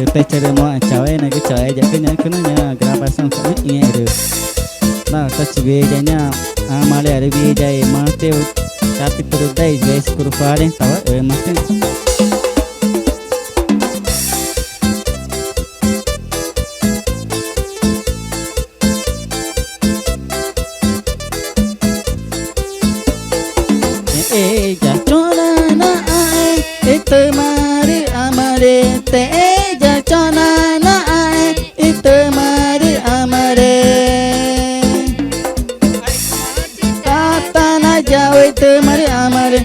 Pecere mo cawe na ke cawe ja kenya kena grabasang sa inge na kachbe janya amale are bi jai mate tapi terudai guys kuruparen tawa makin jachona na itu mari amare te jachona na itu mari amare tata na jawa itu mari amare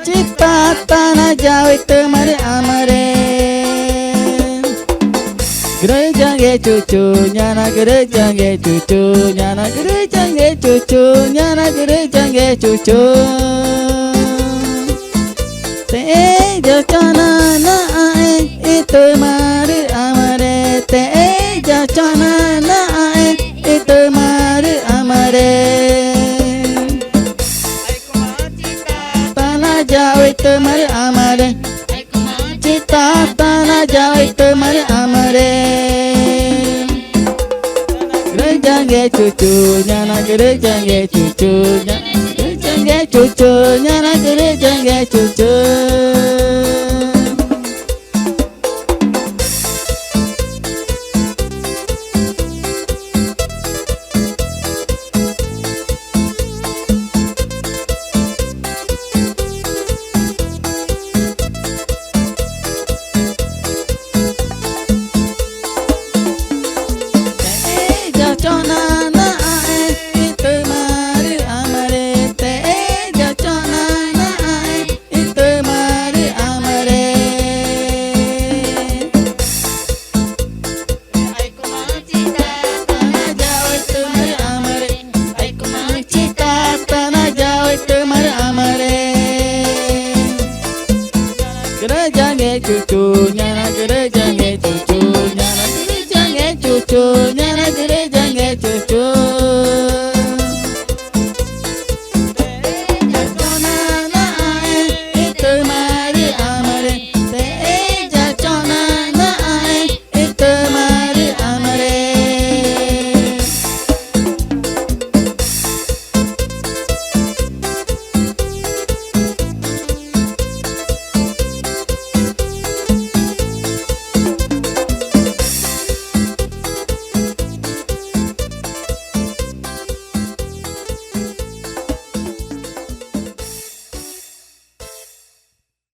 cita na jawa itu mari amare gereja ge cucu nyana gereja ge cucu nyana gereja ge cucu nyana gereja ge cucu te jachana na itu mari amare te jachana na itu mari amare tanah jawa itu mari amare cita tanah jawa itu mari amare gereja ge cucu nyana gereja ge cucu gereja ge cucu nyana gereja ge cucu cucu